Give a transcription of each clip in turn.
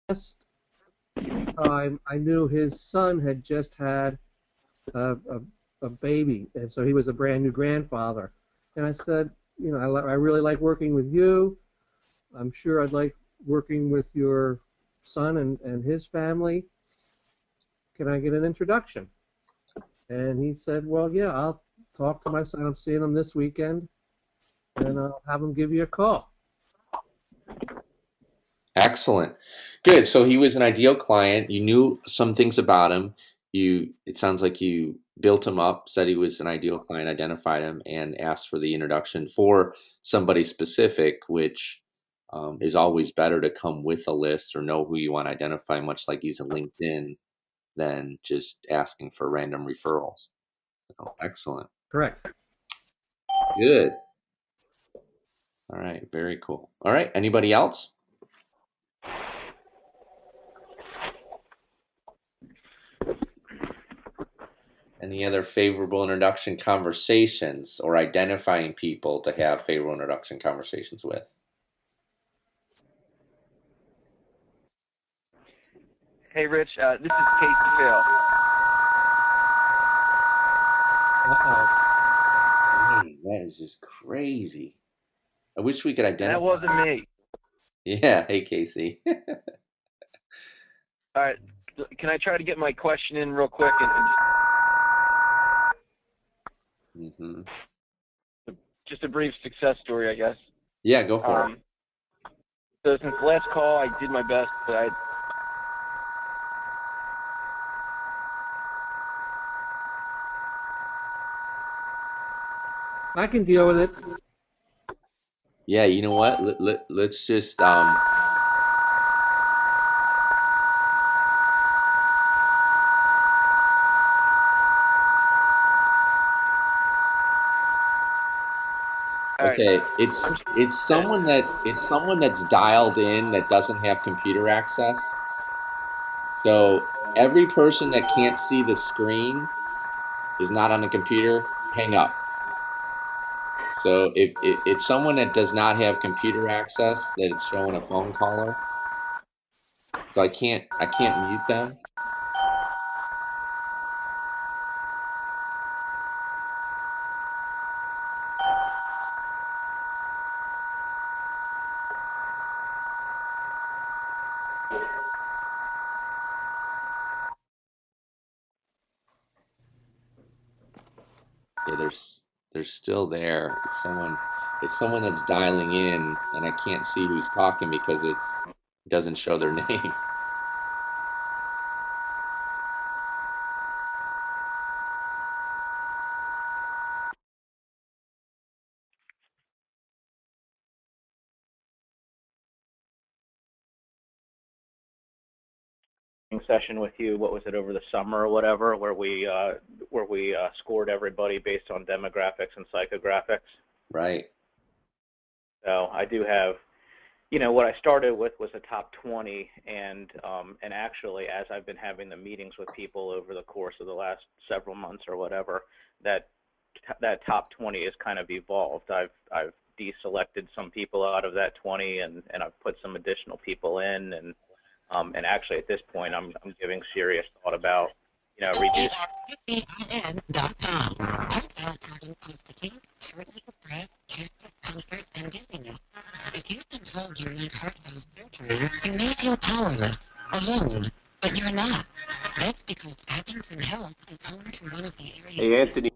last time I knew his son had just had a, a, a baby, and so he was a brand new grandfather. And I said, I really like working with you. I'm sure I'd like working with your son and his family. Can I get an introduction? And he said, well, yeah, I'll talk to my son. I'm seeing him this weekend, and I'll have him give you a call. Excellent. Good. So he was an ideal client. You knew some things about him. It sounds like you built him up, said he was an ideal client, identified him, and asked for the introduction for somebody specific, which is always better to come with a list or know who you want to identify, much like using LinkedIn, than just asking for random referrals. So, excellent. Correct. Good. All right. Very cool. All right. Anybody else? Any other favorable introduction conversations or identifying people to have favorable introduction conversations with? Hey, Rich. This is Casey Phil. Uh-oh. Dang, that is just crazy. I wish we could That identify. wasn't me. Yeah, hey Casey. All right. Can I try to get my question in real quick and hmm just a brief success story, I guess. Yeah, go for it. Um, so since the last call, I did my best, but I can deal with it. Yeah, you know what? Let's just all right. okay, it's someone that's dialed in that doesn't have computer access. So every person that can't see the screen is not on a computer, hang up. So if it's someone that does not have computer access, that it's showing a phone caller, so I can't mute them. Yeah, they're still there. It's someone that's dialing in, and I can't see who's talking because it doesn't show their name. Session with you. What was it, over the summer or whatever, where we scored everybody based on demographics and psychographics. Right. So I do have, what I started with was a top 20, and actually, as I've been having the meetings with people over the course of the last several months or whatever, that that top 20 has kind of evolved. I've deselected some people out of that 20, and I've put some additional people in, and actually at this point I'm giving serious thought about, reduce. ARPAN.com. Outbound adding altitude, shortening breath, chest comfort, and dizziness. If you've been told you need heart valve surgery, you may feel powerless, alone, but you're not. That's because Atkinson Health is home to one of the area's. Hey, Anthony.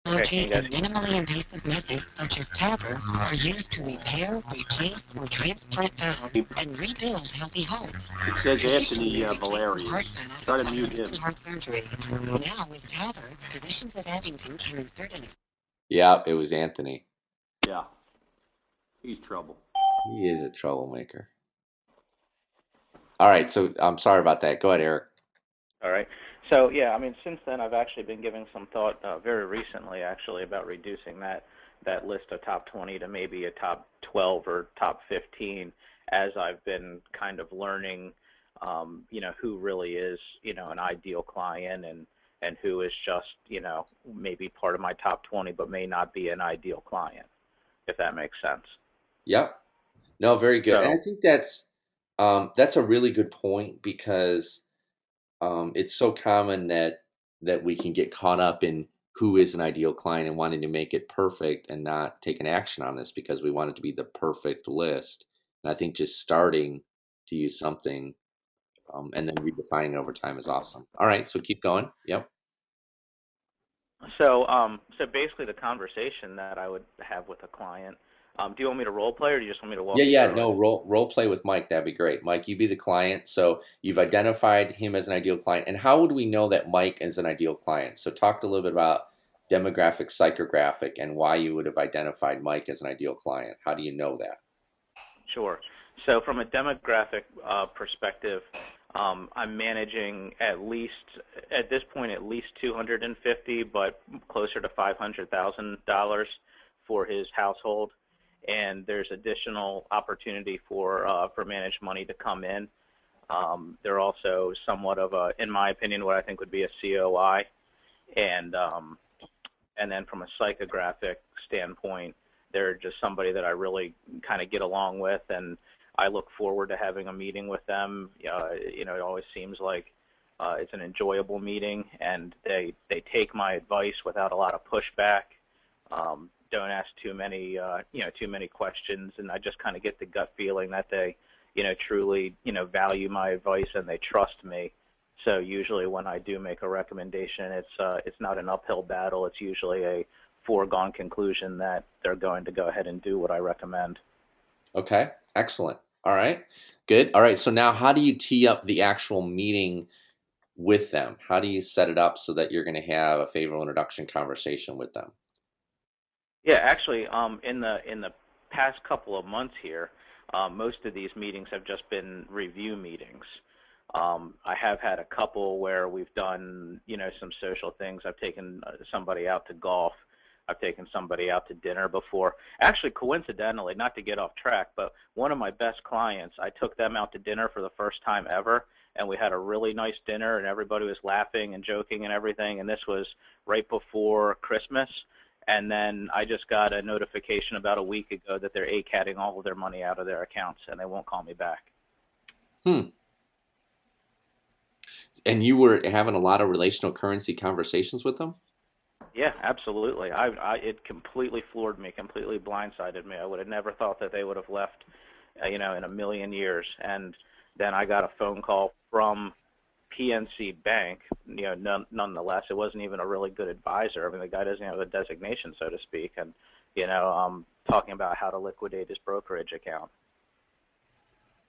Okay, can Technology you guys? and minimally invasive methods such as TAVR are used to repair, replace, or transplant valves and rebuild healthy hearts. It says Anthony Valerian. Try to mute him. Heart surgery. Now with TAVR, physicians with Addington can insert an. Yeah, it was Anthony. Yeah, he's trouble. He is a troublemaker. All right, so I'm sorry about that. Go ahead, Eric. All right. So yeah, I mean, since then I've actually been giving some thought, very recently actually, about reducing that list of top 20 to maybe a top 12 or top 15, as I've been kind of learning, who really is, an ideal client, and who is just, maybe part of my top 20 but may not be an ideal client. if that makes sense. Yep. No, very good. And I So think that's a really good point because it's so common that we can get caught up in who is an ideal client and wanting to make it perfect and not taking action on this because we want it to be the perfect list. And I think just starting to use something and then redefining it over time is awesome. All right, so keep going. Yep. so basically the conversation that I would have with a client, do you want me to role play or do you just want me to Yeah, walk you yeah, through it? no, role play with Mike. That'd be great. Mike, you be the client. So you've identified him as an ideal client. And how would we know that Mike is an ideal client? So talk a little bit about demographic, psychographic, and why you would have identified Mike as an ideal client. How do you know that? Sure. So from a demographic perspective, I'm managing at least, at this point, at least 250, but closer to $500,000 for his household. And there's additional opportunity for managed money to come in. They're also somewhat of a, in my opinion, what I think would be a COI. And then from a psychographic standpoint, they're just somebody that I really kind of get along with, and I look forward to having a meeting with them. It always seems like it's an enjoyable meeting, and they take my advice without a lot of pushback. Don't ask too many questions, and I just kind of get the gut feeling that they truly value my advice and they trust me. So usually when I do make a recommendation, it's not an uphill battle. It's usually a foregone conclusion that they're going to go ahead and do what I recommend. Okay, excellent. All right, good. All right, so now how do you tee up the actual meeting with them? How do you set it up so that you're going to have a favorable introduction conversation with them? Yeah, actually, in the past couple of months here, most of these meetings have just been review meetings. I have had a couple where we've done, some social things. I've taken somebody out to golf. I've taken somebody out to dinner before. Actually, coincidentally, not to get off track, but one of my best clients, I took them out to dinner for the first time ever, and we had a really nice dinner, and everybody was laughing and joking and everything, and this was right before Christmas. And then I just got a notification about a week ago that they're ACATing all of their money out of their accounts, and they won't call me back. Hmm. And you were having a lot of relational currency conversations with them? Yeah, absolutely. It completely floored me, completely blindsided me. I would have never thought that they would have left, in a million years. And then I got a phone call from PNC Bank. Nonetheless, it wasn't even a really good advisor. I mean, the guy doesn't have a designation, so to speak, and talking about how to liquidate his brokerage account.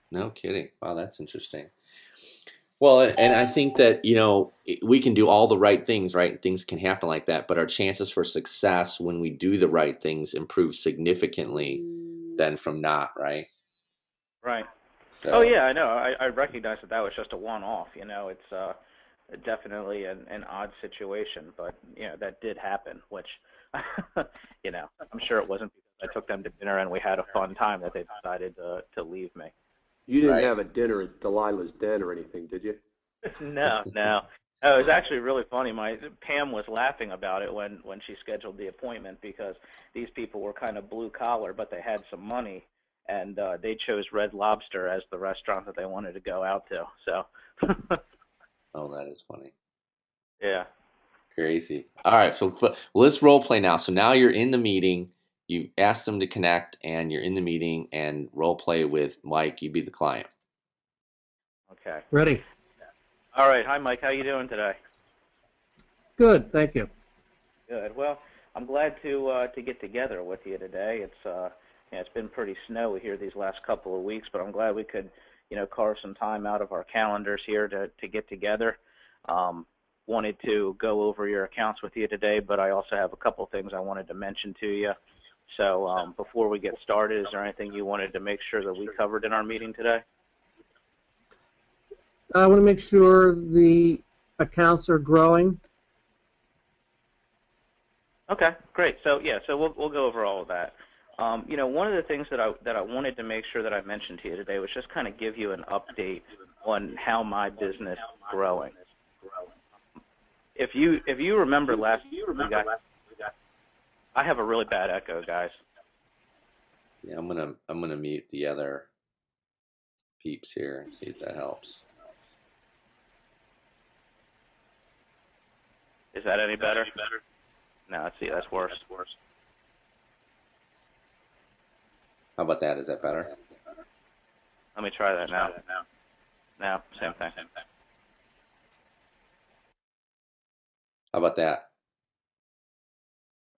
No kidding. Wow, that's interesting. Well, and I think that, we can do all the right things, right? Things can happen like that, but our chances for success when we do the right things improve significantly than from not, right? Right. Oh So, yeah, I know. I recognize that was just a one-off. It's definitely an odd situation, but that did happen. Which, I'm sure it wasn't because I took them to dinner and we had a fun time that they decided to leave me. You didn't right. have a dinner at Delilah's Den or anything, did you? No, no. Oh, it was actually really funny. My Pam was laughing about it when she scheduled the appointment because these people were kind of blue collar, but they had some money, and they chose Red Lobster as the restaurant that they wanted to go out to. So, Oh, that is funny. yeah. Crazy. All right, so well, let's role play now. So now you're in the meeting. You asked them to connect, and you're in the meeting, and role play with Mike. You be the client. Okay. Ready? All right. Hi, Mike. How you doing today? Good, thank you. Good. Well, I'm glad to get together with you today. It's been pretty snowy here these last couple of weeks, but I'm glad we could carve some time out of our calendars here to get together. Wanted to go over your accounts with you today, but I also have a couple things I wanted to mention to you. So before we get started, is there anything you wanted to make sure that we covered in our meeting today? I want to make sure the accounts are growing. Okay, great. So we'll go over all of that. One of the things that I wanted to make sure that I mentioned to you today was just kind of give you an update on how my business is growing. If you remember last, I have a really bad echo, guys. Yeah, I'm gonna mute the other peeps here and see if that helps. Is that any better? No, let's see, that's worse. How about that? Is that better? Let me try that now. No, same thing. How about that?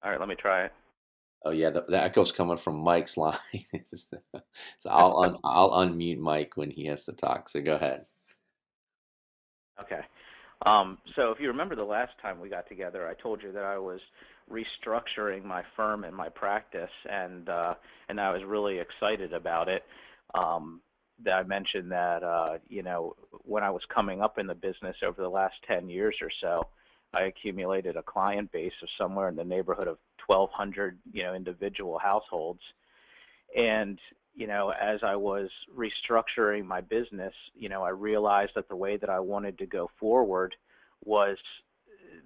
All right, let me try it. Oh yeah, the echo's coming from Mike's line. So I'll unmute Mike when he has to talk. So go ahead. Okay. So if you remember the last time we got together, I told you that I was restructuring my firm and my practice, and I was really excited about it. That I mentioned that when I was coming up in the business over the last 10 years or so, I accumulated a client base of somewhere in the neighborhood of 1,200 individual households, and as I was restructuring my business, I realized that the way that I wanted to go forward was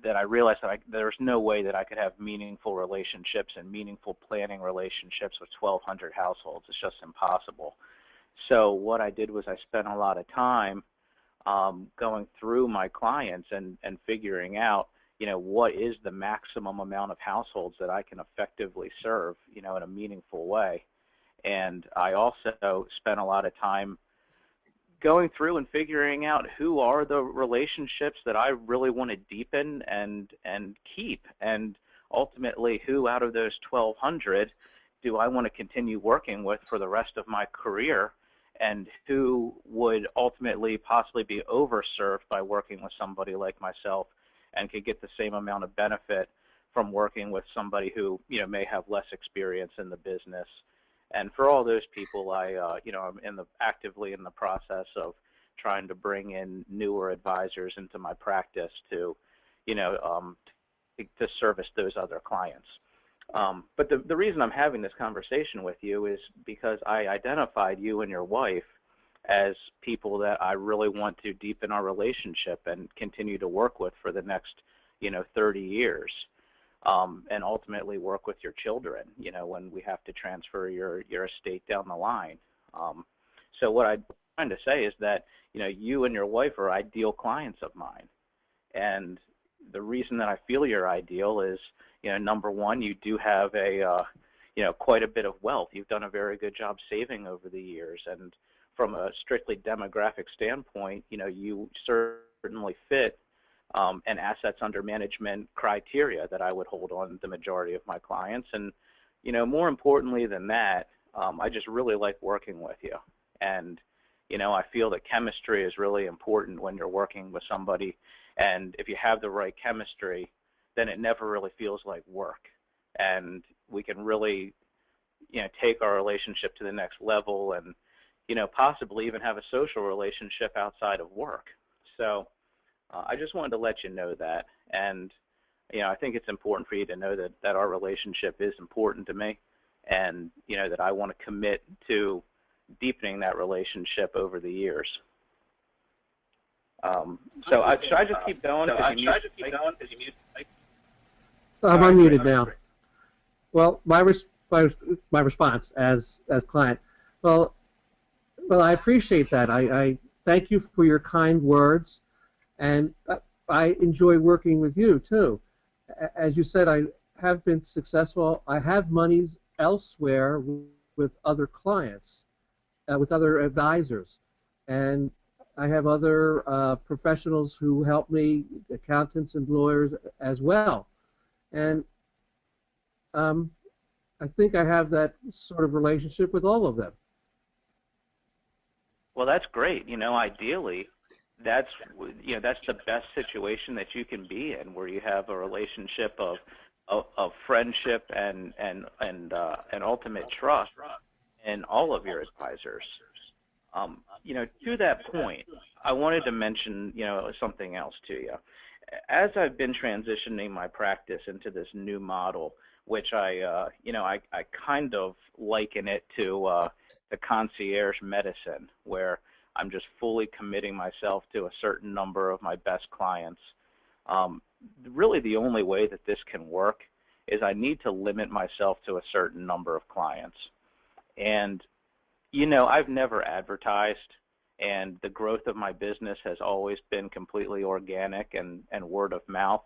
that I realized that there was no way that I could have meaningful relationships and meaningful planning relationships with 1,200 households. It's just impossible. So what I did was I spent a lot of time going through my clients and figuring out, what is the maximum amount of households that I can effectively serve, in a meaningful way. And I also spent a lot of time going through and figuring out who are the relationships that I really want to deepen and keep, and ultimately who out of those 1,200 do I want to continue working with for the rest of my career, and who would ultimately possibly be overserved by working with somebody like myself and could get the same amount of benefit from working with somebody who may have less experience in the business. And for all those people, I'm actively in the process of trying to bring in newer advisors into my practice to service those other clients. But the reason I'm having this conversation with you is because I identified you and your wife as people that I really want to deepen our relationship and continue to work with for the next 30 years. And ultimately work with your children, when we have to transfer your estate down the line. So what I'm trying to say is that, you and your wife are ideal clients of mine. And the reason that I feel you're ideal is, number one, you do have quite a bit of wealth. You've done a very good job saving over the years. And from a strictly demographic standpoint, you certainly fit and assets under management criteria that I would hold on the majority of my clients. And, more importantly than that, I just really like working with you. And, I feel that chemistry is really important when you're working with somebody. And if you have the right chemistry, then it never really feels like work. And we can really, take our relationship to the next level and, possibly even have a social relationship outside of work. So, I just wanted to let you know that, and I think it's important for you to know that our relationship is important to me, and that I want to commit to deepening that relationship over the years. Should I just keep going? I'm unmuted now. Well, my response as client. Well, I appreciate that. I thank you for your kind words. And I enjoy working with you, too. As you said, I have been successful. I have monies elsewhere with other clients, with other advisors. And I have other professionals who help me, accountants and lawyers as well. And I think I have that sort of relationship with all of them. Well, that's great. Ideally, that's the best situation that you can be in, where you have a relationship of friendship and ultimate trust in all of your advisors. To that point, I wanted to mention something else to you. As I've been transitioning my practice into this new model, which I kind of liken it to the concierge medicine, where I'm just fully committing myself to a certain number of my best clients. Really the only way that this can work is I need to limit myself to a certain number of clients. And, I've never advertised, and the growth of my business has always been completely organic and word of mouth.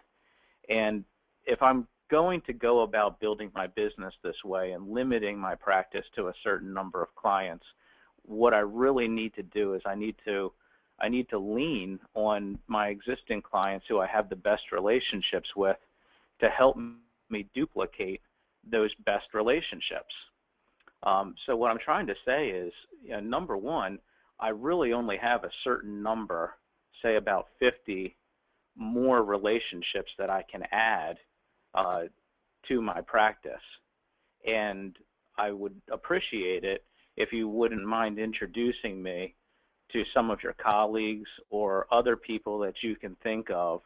And if I'm going to go about building my business this way and limiting my practice to a certain number of clients, what I really need to do is I need to lean on my existing clients who I have the best relationships with to help me duplicate those best relationships. So what I'm trying to say is, number one, I really only have a certain number, say about 50 more relationships that I can add to my practice. And I would appreciate it if you wouldn't mind introducing me to some of your colleagues or other people that you can think of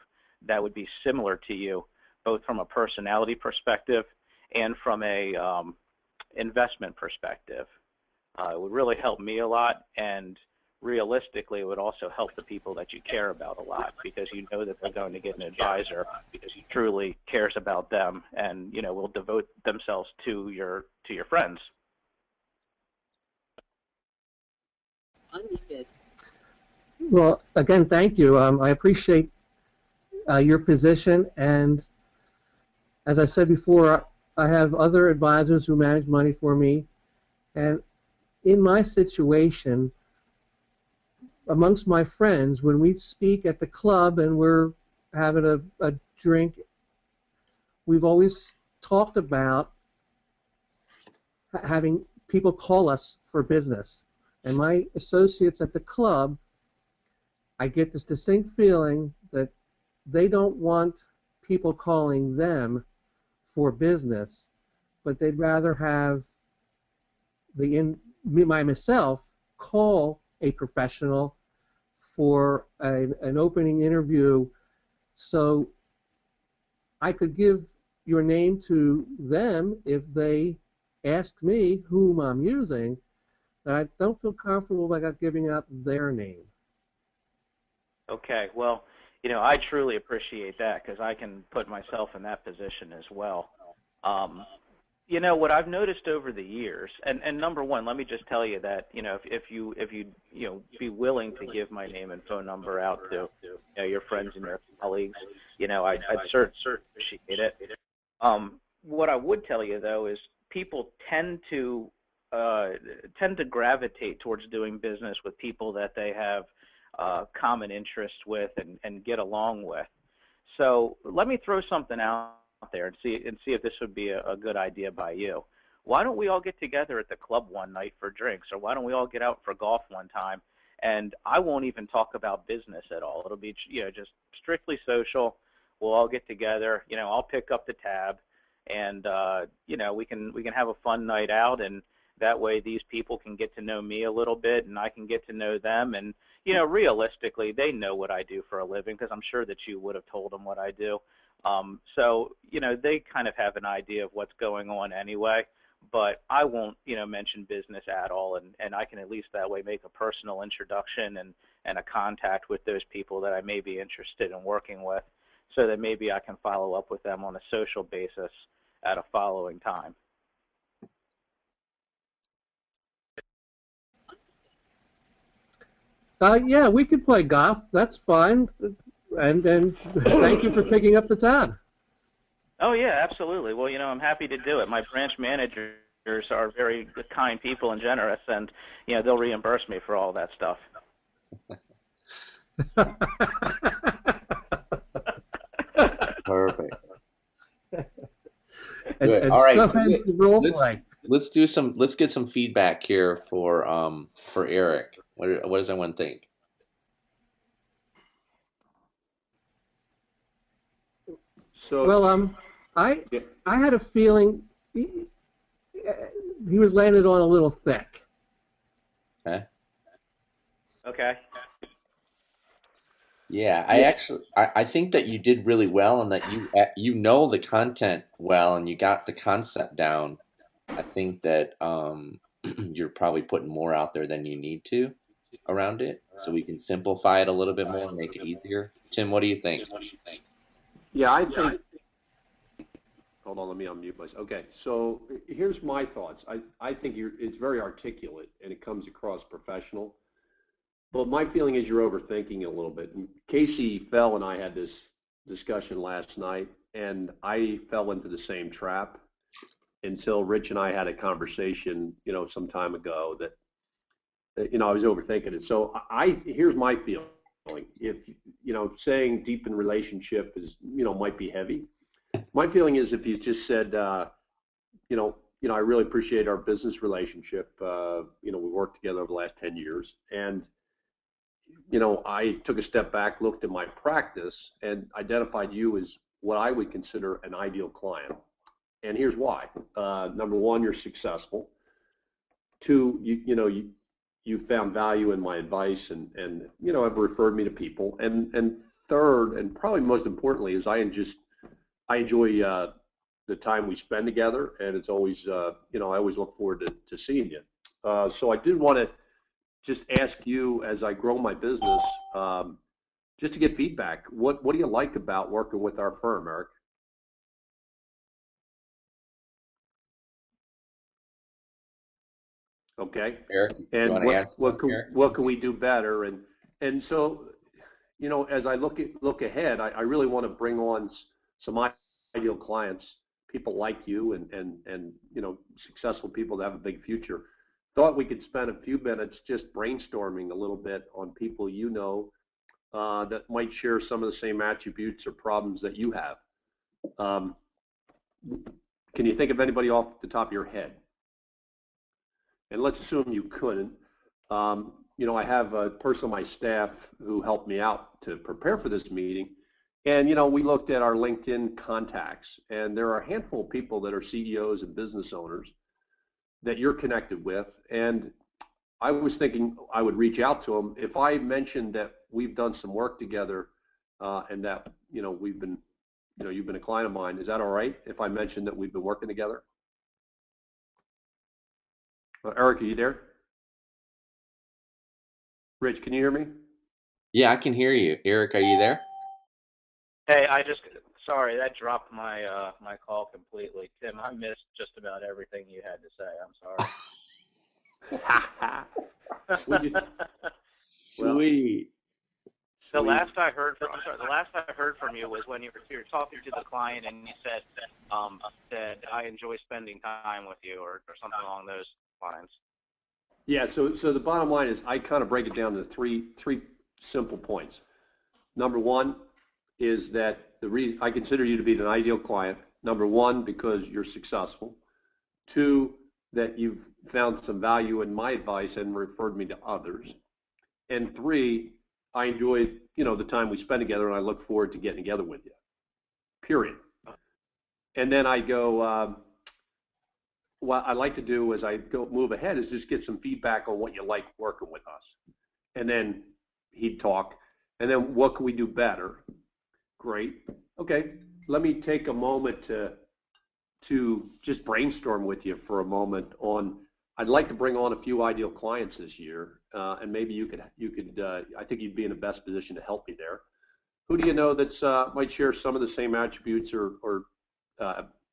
that would be similar to you, both from a personality perspective and from a investment perspective. It would really help me a lot, and realistically, it would also help the people that you care about a lot, because you know that they're going to get an advisor because he truly cares about them and will devote themselves to your friends. Well, again, thank you. I appreciate your position, and as I said before, I have other advisors who manage money for me, and in my situation, amongst my friends, when we speak at the club and we're having a drink, we've always talked about having people call us for business. And my associates at the club, I get this distinct feeling that they don't want people calling them for business, but they'd rather have myself call a professional for an opening interview, so I could give your name to them if they ask me whom I'm using, but I don't feel comfortable about giving out their name. Okay, well, I truly appreciate that, because I can put myself in that position as well. What I've noticed over the years, and number one, let me just tell you that, if you be willing to give my name and phone number out to your friends and your colleagues, I'd certainly appreciate it. What I would tell you, though, is people tend to gravitate towards doing business with people that they have common interests with and get along with. So let me throw something out there and see if this would be a good idea by you. Why don't we all get together at the club one night for drinks, or why don't we all get out for golf one time? And I won't even talk about business at all. It'll be just strictly social. We'll all get together. I'll pick up the tab, and we can have a fun night out, and that way these people can get to know me a little bit, and I can get to know them. And realistically, they know what I do for a living, because I'm sure that you would have told them what I do. So they kind of have an idea of what's going on anyway, but I won't mention business at all, and I can at least that way make a personal introduction and a contact with those people that I may be interested in working with, so that maybe I can follow up with them on a social basis at a following time. Yeah, we could play golf. That's fine. And thank you for picking up the tab. Oh, yeah, absolutely. Well, I'm happy to do it. My branch managers are very kind people and generous, and they'll reimburse me for all that stuff. Perfect. And all right. so ends the role play. Let's get some feedback here for Eric. What does everyone think? So, Well, I had a feeling he was landed on a little thick. Okay. Okay. Yeah, I think that you did really well, and that you know the content well, and you got the concept down. I think that you're probably putting more out there than you need to around it, so we can simplify it a little bit more and make it easier. Tim, what do you think? yeah, I think Hold on, let me unmute myself. Okay, so here's my thoughts. I think it's very articulate and it comes across professional. But my feeling is you're overthinking it a little bit. And Casey Fell and I had this discussion last night, and I fell into the same trap until Rich and I had a conversation, some time ago that I was overthinking it. So here's my feeling. If, saying deep in relationship is, might be heavy. My feeling is if you just said, I really appreciate our business relationship. We worked together over the last 10 years. And, I took a step back, looked at my practice, and identified you as what I would consider an ideal client. And here's why. Number one, you're successful. Two, you found value in my advice and have referred me to people. And third, and probably most importantly, is I enjoy the time we spend together, and it's always, I always look forward to seeing you. So I did want to just ask you, as I grow my business, just to get feedback. What do you like about working with our firm, Eric? Okay. Eric, and you want to add what can we do better? And so, as I look ahead, I really want to bring on some ideal clients, people like you, and successful people that have a big future. Thought we could spend a few minutes just brainstorming a little bit on people that might share some of the same attributes or problems that you have. Can you think of anybody off the top of your head? And let's assume you couldn't. I have a person on my staff who helped me out to prepare for this meeting. And, we looked at our LinkedIn contacts, and there are a handful of people that are CEOs and business owners that you're connected with. And I was thinking I would reach out to them. If I mentioned that we've done some work together and that, we've been, you've been a client of mine, is that all right if I mentioned that we've been working together? Eric, are you there? Rich, can you hear me? Yeah, I can hear you. Eric, are you there? Hey, sorry, that dropped my my call completely. Tim, I missed just about everything you had to say. I'm sorry. Sweet. The last I heard from you was when you were talking to the client and you said I enjoy spending time with you or something along those lines. Yeah, so the bottom line is I kind of break it down to three simple points. Number one is that the reason I consider you to be an ideal client. Number one, because you're successful. Two, that you've found some value in my advice and referred me to others. And three, I enjoyed, the time we spend together, and I look forward to getting together with you. Period. And then I go, what I like to do as I move ahead is just get some feedback on what you like working with us. And then he'd talk. And then what can we do better? Great. Okay. Let me take a moment to just brainstorm with you for a moment on. I'd like to bring on a few ideal clients this year, and maybe you could. I think you'd be in the best position to help me there. Who do you know that's might share some of the same attributes or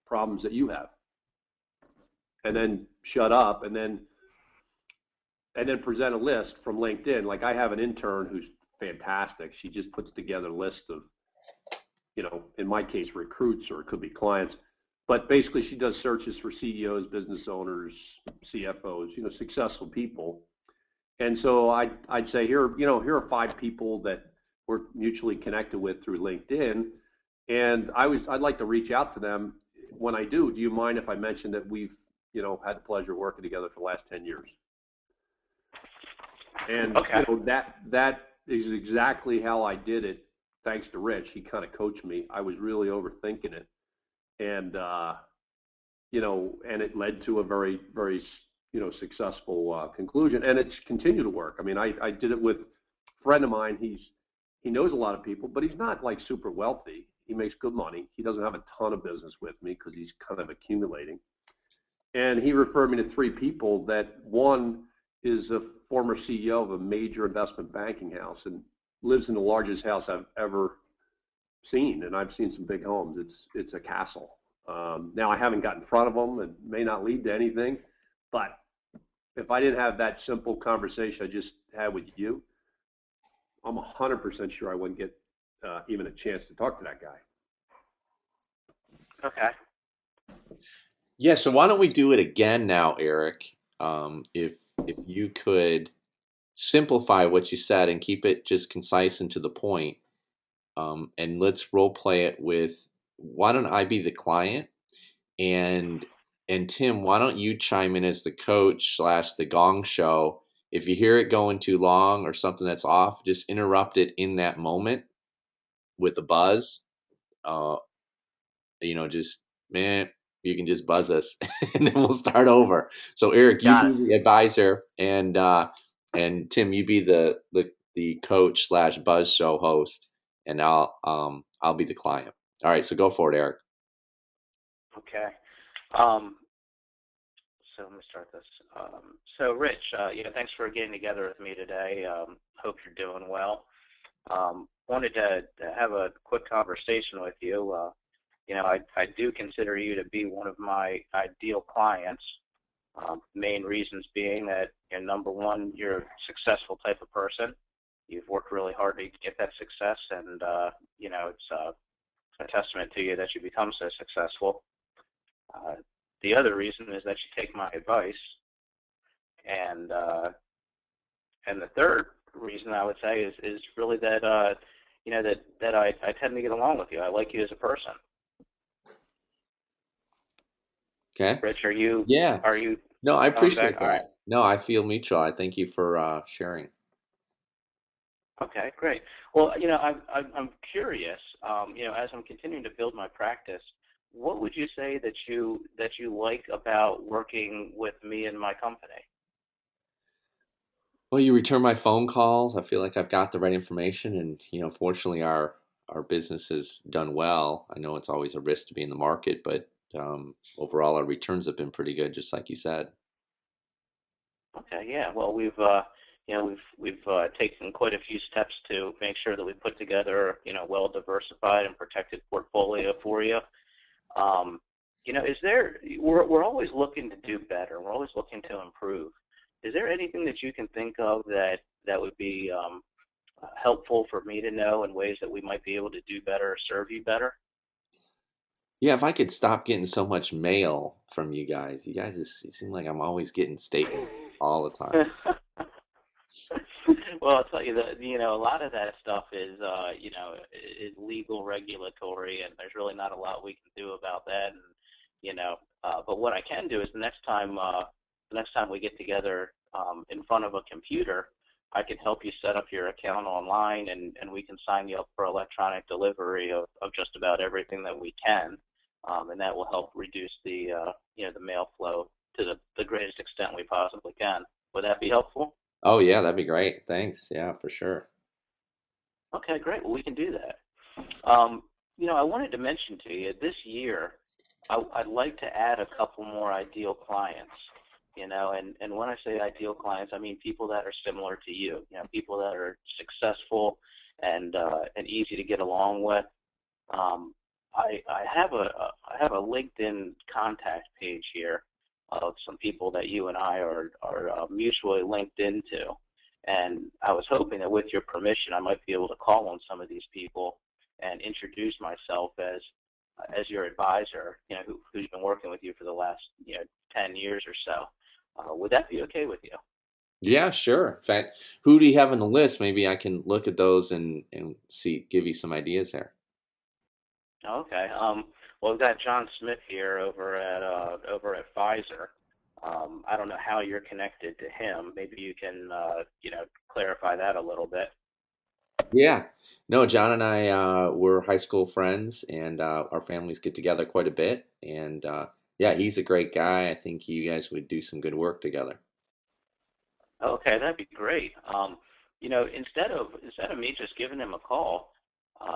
problems that you have? And then shut up, and then present a list from LinkedIn. Like I have an intern who's fantastic. She just puts together a list of, in my case, recruits, or it could be clients. But basically, she does searches for CEOs, business owners, CFOs, successful people. And so I'd say here are 5 people that we're mutually connected with through LinkedIn, and I'd like to reach out to them. When I do you mind if I mention that we've had the pleasure of working together for the last 10 years? And okay. That is exactly how I did it. Thanks to Rich, he kind of coached me. I was really overthinking it, and and it led to a very, very successful conclusion, and it's continued to work. I mean, I did it with a friend of mine. He knows a lot of people, but he's not like super wealthy. He makes good money. He doesn't have a ton of business with me because he's kind of accumulating. And he referred me to 3 people. That one is a former CEO of a major investment banking house and lives in the largest house I've ever seen. And I've seen some big homes. It's a castle. Now, I haven't got in front of them. It may not lead to anything, but if I didn't have that simple conversation I just had with you, I'm 100% sure I wouldn't get even a chance to talk to that guy. Okay. Yeah, so why don't we do it again now, Eric? If you could simplify what you said and keep it just concise and to the point, and let's role play it with why don't I be the client and Tim, why don't you chime in as the coach slash the gong show? If you hear it going too long or something that's off, just interrupt it in that moment with a buzz. Uh, just man, you can just buzz us, and then we'll start over. So Eric, you Got be it. the advisor, and Tim, you be the coach slash buzz show host, and I'll be the client. All right, so go for it, Eric. Okay. Um, so let me start this. So Rich, thanks for getting together with me today. Hope you're doing well. Wanted to have a quick conversation with you. I do consider you to be one of my ideal clients. Main reasons being that, number one, you're a successful type of person. You've worked really hard to get that success, and it's a testament to you that you become so successful. The other reason is that you take my advice, and the third reason I would say is really that that I tend to get along with you. I like you as a person. Okay. Rich, Yeah. are you No, I okay? appreciate All right. that. No, I feel mutual. I thank you for sharing. Okay, great. Well, I'm curious. As I'm continuing to build my practice, what would you say that you like about working with me and my company? Well, you return my phone calls. I feel like I've got the right information, and fortunately, our business has done well. I know it's always a risk to be in the market, but overall, our returns have been pretty good, just like you said. Okay, yeah. Well, we've taken quite a few steps to make sure that we put together, well diversified and protected portfolio for you. Um, we're always looking to do better. We're always looking to improve. Is there anything that you can think of that would be helpful for me to know in ways that we might be able to do better or serve you better? Yeah, if I could stop getting so much mail from you guys just it seem like I'm always getting statements all the time. Well, I'll tell you that a lot of that stuff is legal, regulatory, and there's really not a lot we can do about that. And but what I can do is the next time we get together in front of a computer, I can help you set up your account online, and we can sign you up for electronic delivery of just about everything that we can, and that will help reduce the mail flow to the greatest extent we possibly can. Would that be helpful? Oh yeah, that'd be great. Thanks. Yeah, for sure. Okay, great. Well, we can do that. I wanted to mention to you this year, I'd like to add a couple more ideal clients. And when I say ideal clients, I mean people that are similar to you. People that are successful and easy to get along with. I have a LinkedIn contact page here of some people that you and I are mutually linked into, and I was hoping that with your permission, I might be able to call on some of these people and introduce myself as your advisor, who's been working with you for the last 10 years or so. Would that be okay with you? Yeah, sure. In fact, who do you have on the list? Maybe I can look at those and see, give you some ideas there. Okay. Well, we've got John Smith here over at Pfizer. I don't know how you're connected to him. Maybe you can clarify that a little bit. Yeah. No, John and I were high school friends, and our families get together quite a bit. And yeah, he's a great guy. I think you guys would do some good work together. Okay, that'd be great. Instead of me just giving him a call,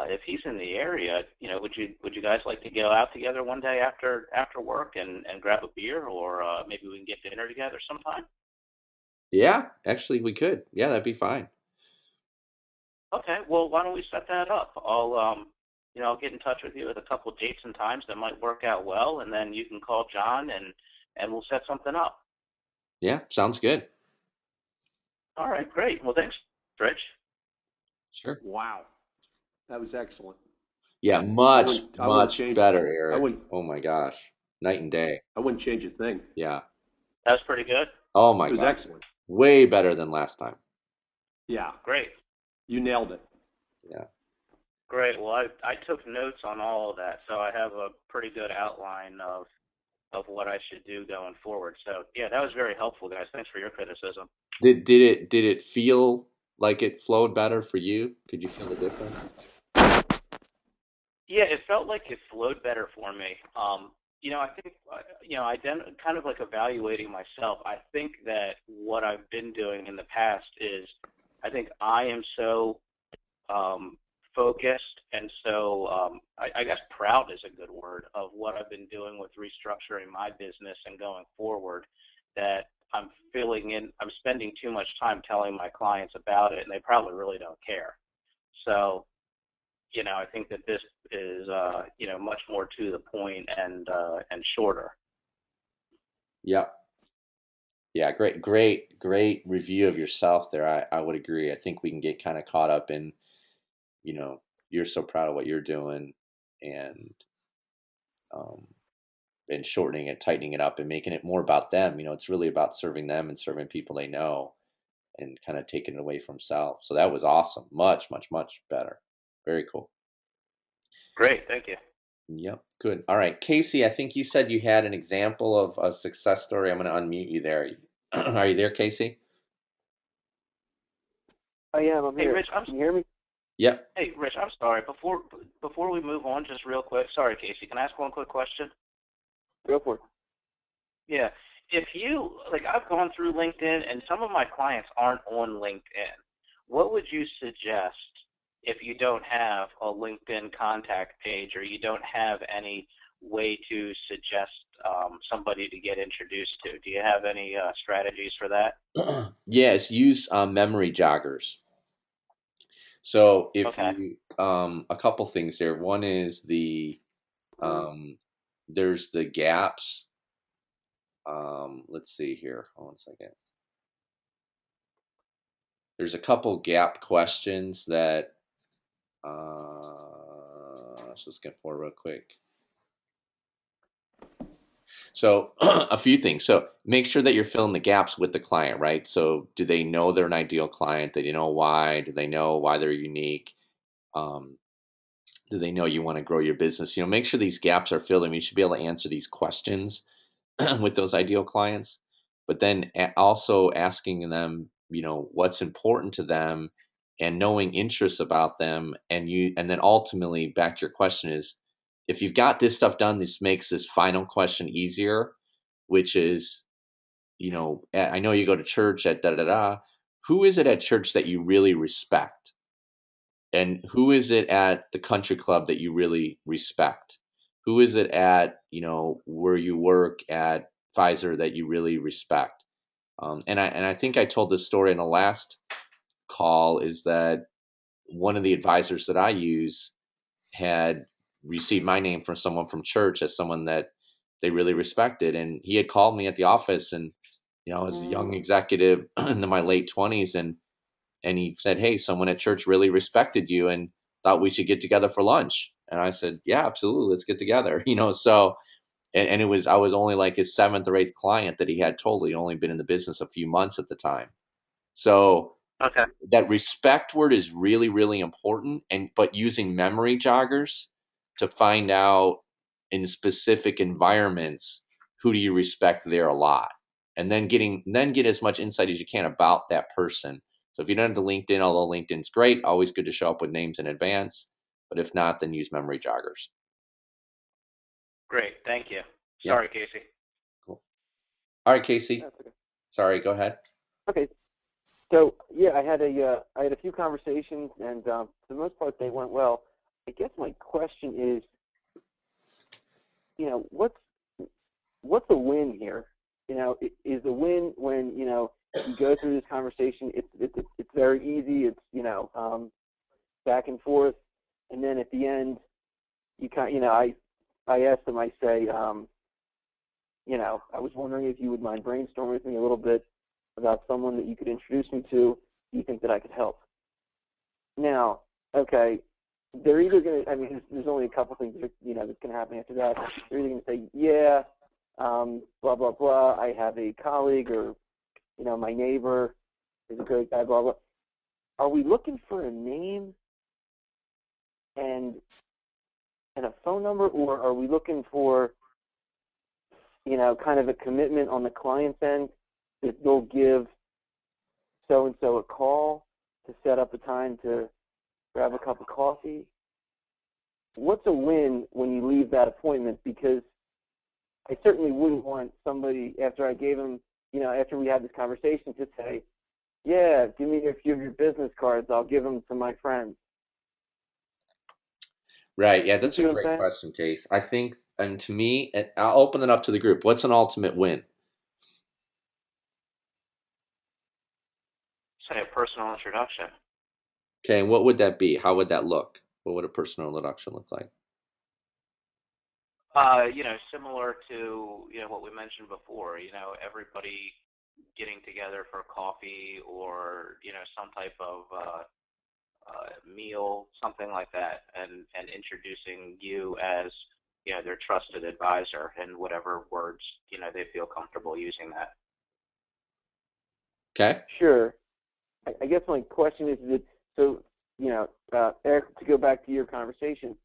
if he's in the area, would you guys like to go out together one day after work and grab a beer, or maybe we can get dinner together sometime? Yeah, actually, we could. Yeah, that'd be fine. Okay, well, why don't we set that up? I'll get in touch with you with a couple of dates and times that might work out well, and then you can call John and we'll set something up. Yeah, sounds good. All right, great. Well, thanks, Rich. Sure. Wow, that was excellent. Yeah, I much, I wouldn't much change. better, I Eric. wouldn't. Oh my gosh. Night and day. I wouldn't change a thing. Yeah. That was pretty good. Oh my It was God. excellent. Way better than last time. Yeah, Great. you nailed it. Yeah. Great. Well, I took notes on all of that, so I have a pretty good outline of what I should do going forward. So yeah, that was very helpful, guys. Thanks for your criticism. Did it feel like it flowed better for you? Could you feel the difference? Yeah, it felt like it flowed better for me. I think, kind of like evaluating myself. I think that what I've been doing in the past is, I think I am so focused and so, I guess proud is a good word, of what I've been doing with restructuring my business and going forward, that I'm spending too much time telling my clients about it, and they probably really don't care. So, I think that this is, much more to the point and shorter. Yeah. Yeah, great review of yourself there. I would agree. I think we can get kind of caught up in, you're so proud of what you're doing and um and shortening it, tightening it up and making it more about them. It's really about serving them and serving people they know and kind of taking it away from self. So that was awesome. Much, much, much better. Very cool. Great, thank you. Yep, good. All right, Casey, I think you said you had an example of a success story. I'm going to unmute you there. Are you there, Casey? I am. I'm Hey, here. Rich, Can you hear me? Yep. Hey, Rich, I'm sorry. Before we move on, just real quick. Sorry, Casey. Can I ask one quick question? Go for it. Yeah. If I've gone through LinkedIn, and some of my clients aren't on LinkedIn. What would you suggest if you don't have a LinkedIn contact page, or you don't have any way to suggest somebody to get introduced to? Do you have any strategies for that? Yes, use memory joggers. So if Okay. you a couple things there. One is there's the gaps. Let's see here. Hold on a second. There's a couple gap questions that let's just get for real quick. So a few things. So make sure that you're filling the gaps with the client, right? So do they know they're an ideal client? Do they know why? Do they know why they're unique? Um, do they know you want to grow your business? Make sure these gaps are filled, and you should be able to answer these questions with those ideal clients. But then also asking them, what's important to them, and knowing interests about them, and then ultimately back to your question is, if you've got this stuff done, this makes this final question easier, which is, I know you go to church at da da da. Who is it at church that you really respect? And who is it at the country club that you really respect? Who is it at, where you work at Pfizer that you really respect? And I think I told this story in the last call, is that one of the advisors that I use had received my name from someone from church as someone that they really respected. And he had called me at the office, and, I was a young executive in my late 20s, and he said, "Hey, someone at church really respected you and thought we should get together for lunch." And I said, "Yeah, absolutely. Let's get together." So, and I was only like his seventh or eighth client that he had total. He'd only been in the business a few months at the time. So Okay. that respect word is really, really important. But using memory joggers to find out in specific environments, who do you respect there a lot? And then get as much insight as you can about that person. So if you don't have the LinkedIn, although LinkedIn's great, always good to show up with names in advance. But if not, then use memory joggers. Great. Thank you. Yeah. Sorry, Casey. Cool. All right, Casey. That's okay. Sorry, go ahead. Okay. So yeah, I had a few conversations, and for the most part they went well. I guess my question is, what's the win here? Is the win when you go through this conversation? It's very easy. It's back and forth, and then at the end, I asked them, I say, I was wondering if you would mind brainstorming with me a little bit about someone that you could introduce me to. Do you think that I could help? Now, okay, they're either going to, I mean, there's only a couple things that, that's going to happen after that. They're either going to say, yeah, blah, blah, blah, I have a colleague, or, my neighbor is a great guy, blah, blah. Are we looking for a name and a phone number, or are we looking for, kind of a commitment on the client's end that they'll give so-and-so a call to set up a time to grab a cup of coffee? What's a win when you leave that appointment? Because I certainly wouldn't want somebody, after I gave them, after we had this conversation, to say, yeah, give me a few of your business cards, I'll give them to my friends. Right. Yeah, You that's see a what I'm great saying? question, Case. I think, and to me, and I'll open it up to the group. What's an ultimate win? Say a personal introduction. Okay, and what would that be? How would that look? What would a personal introduction look like? Similar to, what we mentioned before, everybody getting together for coffee or, some type of meal, something like that, and introducing you as, their trusted advisor, and whatever words, they feel comfortable using that. Okay. Sure. I guess my question is that, so, Eric, to go back to your conversation,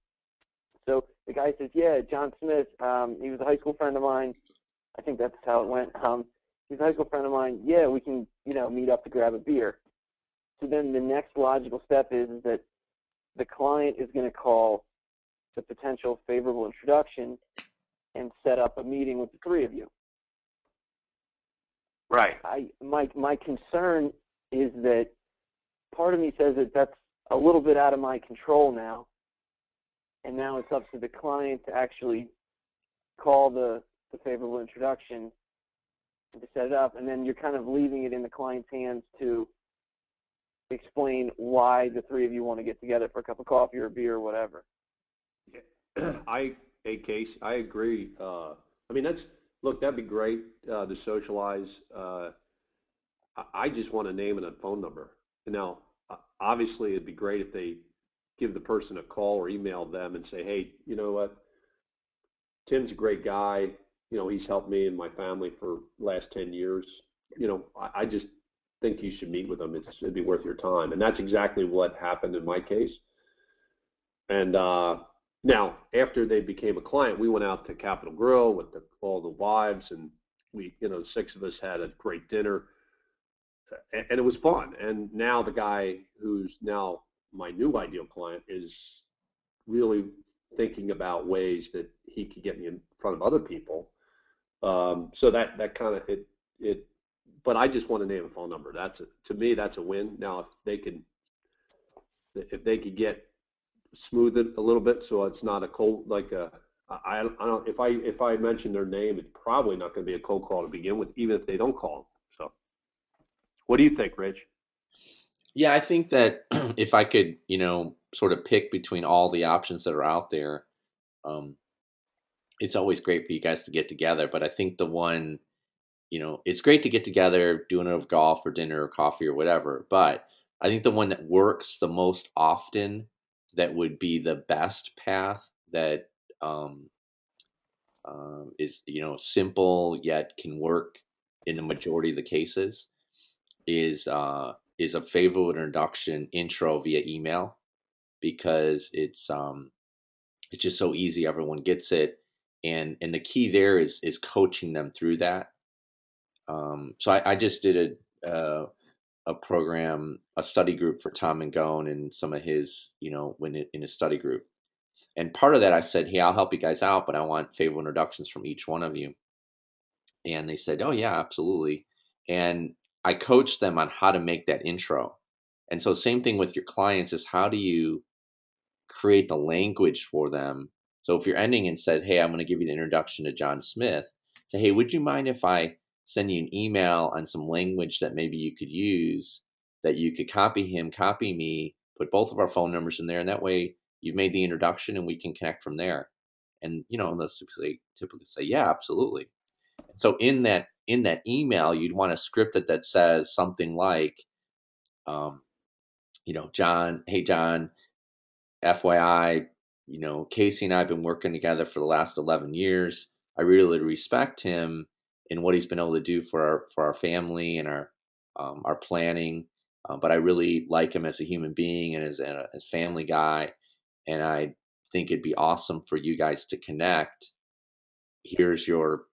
so the guy says, yeah, John Smith, he was a high school friend of mine. I think that's how it went. He's a high school friend of mine. Yeah, we can, meet up to grab a beer. So then the next logical step is that the client is going to call the potential favorable introduction and set up a meeting with the three of you. Right. My concern is that part of me says that that's a little bit out of my control now, and now it's up to the client to actually call the favorable introduction and to set it up, and then you're kind of leaving it in the client's hands to explain why the three of you want to get together for a cup of coffee or a beer or whatever. Hey, Case, I agree. I mean, that'd be great to socialize. I just want a name and a phone number. Now, obviously, it'd be great if they give the person a call or email them and say, hey, you know what? Tim's a great guy. He's helped me and my family for the last 10 years. I just think you should meet with him. It'd be worth your time. And that's exactly what happened in my case. And now, after they became a client, we went out to Capitol Grill with all the wives, and we, the six of us had a great dinner, and it was fun. And now the guy who's now my new ideal client is really thinking about ways that he could get me in front of other people. So that kind of it. But I just want to name a phone number. To me, that's a win. Now, if they could get smooth it a little bit so it's not a cold, like I don't, if I mention their name, it's probably not going to be a cold call to begin with, even if they don't call them. So what do you think, Rich? Yeah, I think that if I could, sort of pick between all the options that are out there, it's always great for you guys to get together. But I think the one, it's great to get together, doing it of golf or dinner or coffee or whatever. But I think the one that works the most often, that would be the best path, that is, simple yet can work in the majority of the cases, is a favorable introduction intro via email, because it's just so easy, everyone gets it, and the key there is coaching them through that. So I just did a program, a study group for Tom Mangone and some of his, in his study group. And part of that, I said, hey, I'll help you guys out, but I want favorable introductions from each one of you. And they said, oh, yeah, absolutely. And I coached them on how to make that intro. And so same thing with your clients, is how do you create the language for them? So if you're ending and said, hey, I'm going to give you the introduction to John Smith, say, hey, would you mind if I send you an email on some language that maybe you could use, that you could copy him, copy me, put both of our phone numbers in there, and that way you've made the introduction and we can connect from there. And, and they'll typically say, yeah, absolutely. So in that email, you'd want to script it that says something like, um, John, hey, John, FYI, Casey and I have been working together for the last 11 years. I really respect him and what he's been able to do for our family and our planning. But I really like him as a human being and as family guy. And I think it'd be awesome for you guys to connect. Here's your,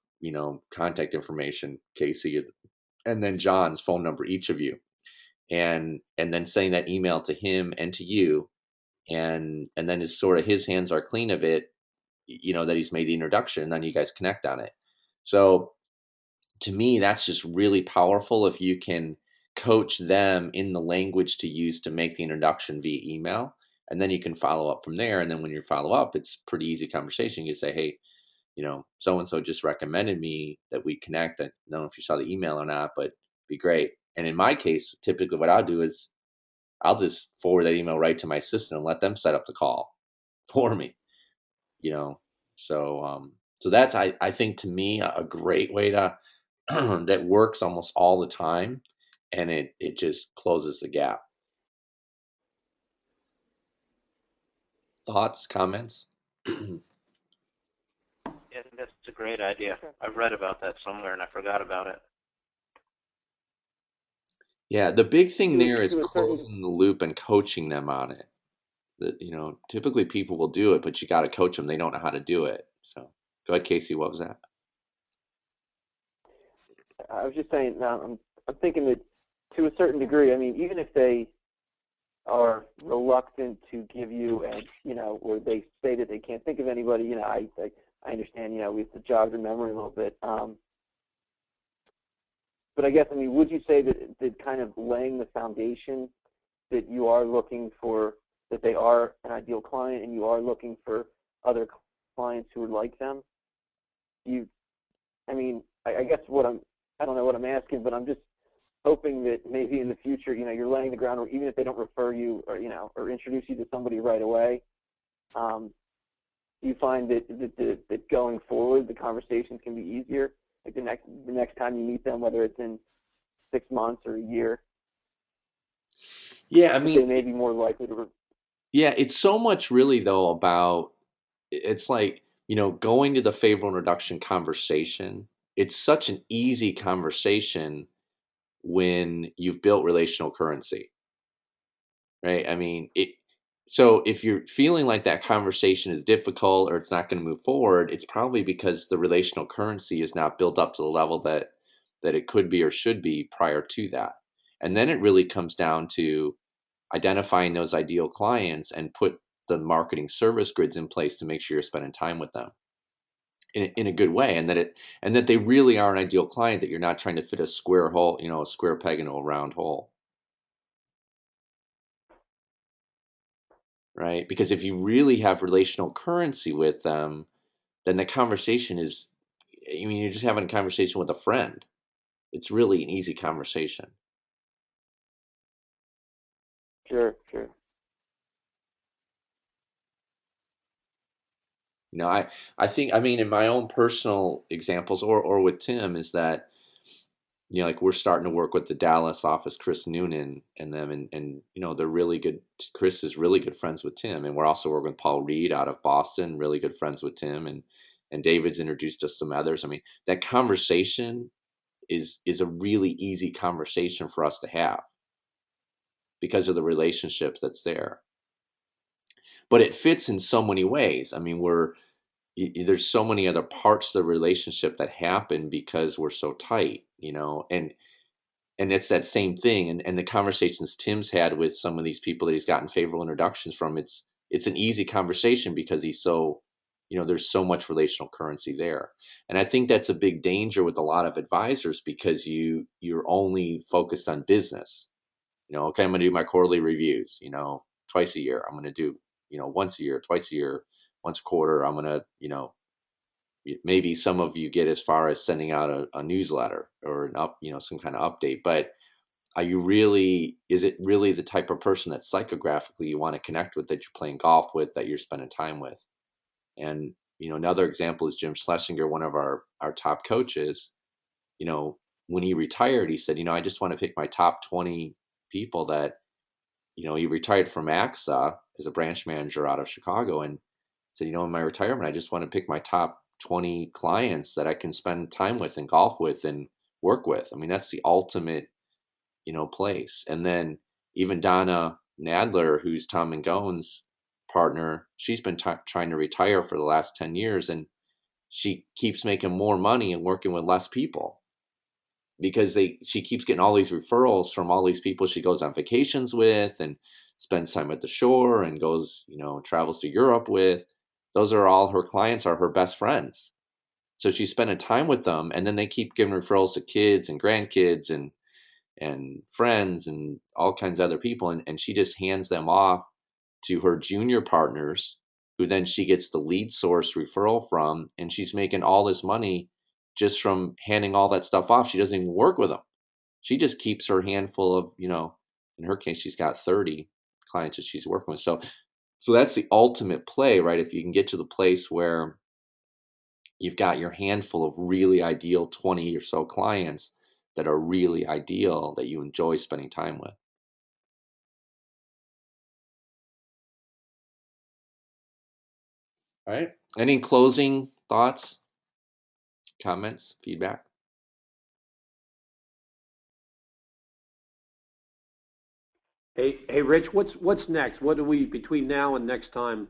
contact information, Casey, and then John's phone number, each of you, and then sending that email to him and to you, and then is sort of his hands are clean of it, that he's made the introduction, and then you guys connect on it. So to me, that's just really powerful if you can coach them in the language to use to make the introduction via email, and then you can follow up from there. And then when you follow up, it's pretty easy conversation. You say, hey, so and so just recommended me that we connect. I don't know if you saw the email or not, but it'd be great. And in my case, typically what I'll do is I'll just forward that email right to my assistant and let them set up the call for me, you know. So that's I think to me a great way to that works almost all the time, and it just closes the gap. Thoughts, comments? Yeah, I think that's a great idea. I've read about that somewhere and I forgot about it. Yeah, the big thing there is To a certain closing the loop and coaching them on it. That typically people will do it, but you got to coach them. They don't know how to do it. So go ahead, Casey. What was that? I was just saying, I'm thinking that to a certain degree, I mean, even if they are reluctant to give you, or they say that they can't think of anybody, I understand, we have to jog their memory a little bit. But I guess, I mean, would you say that kind of laying the foundation that you are looking for, that they are an ideal client and you are looking for other clients who are like them? I guess I don't know what I'm asking, but I'm just hoping that maybe in the future, you're laying the groundwork, even if they don't refer you or introduce you to somebody right away. Do you find that going forward, the conversations can be easier? Like the next time you meet them, whether it's in 6 months or a year, Yeah, I they mean, may be more likely to. yeah, it's so much really though about it's like, going to the favorable introduction conversation. It's such an easy conversation when you've built relational currency, right? I mean, so if you're feeling like that conversation is difficult or it's not going to move forward, it's probably because the relational currency is not built up to the level that it could be or should be prior to that. And then it really comes down to identifying those ideal clients and put the marketing service grids in place to make sure you're spending time with them in a good way, and that they really are an ideal client, that you're not trying to fit a square hole, a square peg into a round hole, right? Because if you really have relational currency with them, then the conversation is, I mean, you're just having a conversation with a friend. It's really an easy conversation. Sure, sure. I think, I mean, in my own personal examples or with Tim, is that, like we're starting to work with the Dallas office, Chris Noonan and them, and they're really good. Chris is really good friends with Tim, and we're also working with Paul Reed out of Boston, really good friends with Tim, and David's introduced us some others. I mean, that conversation is a really easy conversation for us to have because of the relationships that's there. But it fits in so many ways. I mean, there's so many other parts of the relationship that happen because we're so tight, and it's that same thing. And the conversations Tim's had with some of these people that he's gotten favorable introductions from, it's an easy conversation because he's so, there's so much relational currency there. And I think that's a big danger with a lot of advisors, because you're only focused on business. Okay, I'm going to do my quarterly reviews, twice a year. I'm going to do, once a year, twice a year, once a quarter. I'm going to, maybe some of you get as far as sending out a newsletter or some kind of update. But is it really the type of person that psychographically you want to connect with, that you're playing golf with, that you're spending time with? And, another example is Jim Schlesinger, one of our top coaches. When he retired, he said, I just want to pick my top 20 people that, he retired from AXA as a branch manager out of Chicago, and said, in my retirement, I just want to pick my top 20 clients that I can spend time with and golf with and work with. I mean, that's the ultimate, place. And then even Donna Nadler, who's Tom Mangone's partner, she's been trying to retire for the last 10 years, and she keeps making more money and working with less people because she keeps getting all these referrals from all these people she goes on vacations with and spends time at the shore and goes, travels to Europe with. Those are all her clients, are her best friends. So she's spending time with them, and then they keep giving referrals to kids and grandkids and friends and all kinds of other people, and she just hands them off to her junior partners, who then she gets the lead source referral from, and she's making all this money just from handing all that stuff off. She doesn't even work with them. She just keeps her handful of, in her case, she's got 30 clients that she's working with. So that's the ultimate play, right? If you can get to the place where you've got your handful of really ideal 20 or so clients that are really ideal, that you enjoy spending time with. All right. Any closing thoughts, comments, feedback? Hey, Rich, what's next? What do we, between now and next time?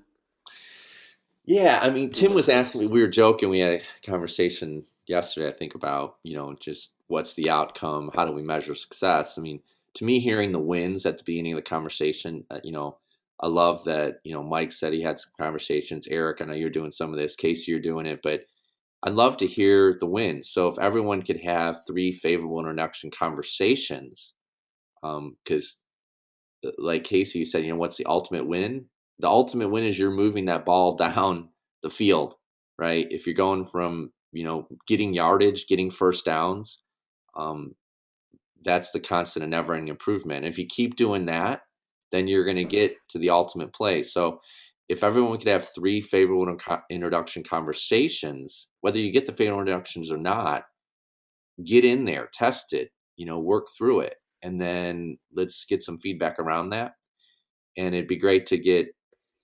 Yeah, I mean, Tim was asking me, we were joking, we had a conversation yesterday, I think, about, just what's the outcome? How do we measure success? I mean, to me, hearing the wins at the beginning of the conversation, I love that, Mike said he had some conversations. Eric, I know you're doing some of this. Casey, you're doing it, but I'd love to hear the wins. So if everyone could have 3 favorable introduction conversations, because like Casey said, what's the ultimate win? The ultimate win is you're moving that ball down the field, right? If you're going from, getting yardage, getting first downs, um, that's the constant and never ending improvement. If you keep doing that, then you're going to get to the ultimate play. So if everyone could have 3 favorable introduction conversations, whether you get the favorable introductions or not, get in there, test it, work through it, and then let's get some feedback around that. And it'd be great to get,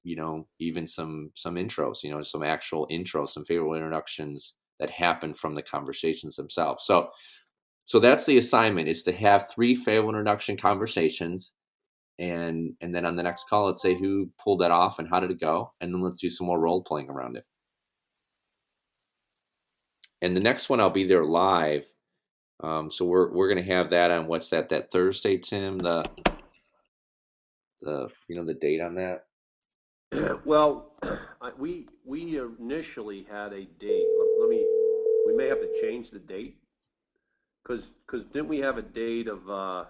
even some intros, some actual intros, some favorable introductions that happen from the conversations themselves. So that's the assignment, is to have 3 favorable introduction conversations, and then on the next call, let's say who pulled that off and how did it go, and then let's do some more role playing around it. And the next one, I'll be there live. So we're gonna have that on, what's that Thursday, Tim? The the date on that? Well, we initially had a date. We may have to change the date, because didn't we have a date of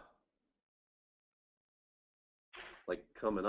like coming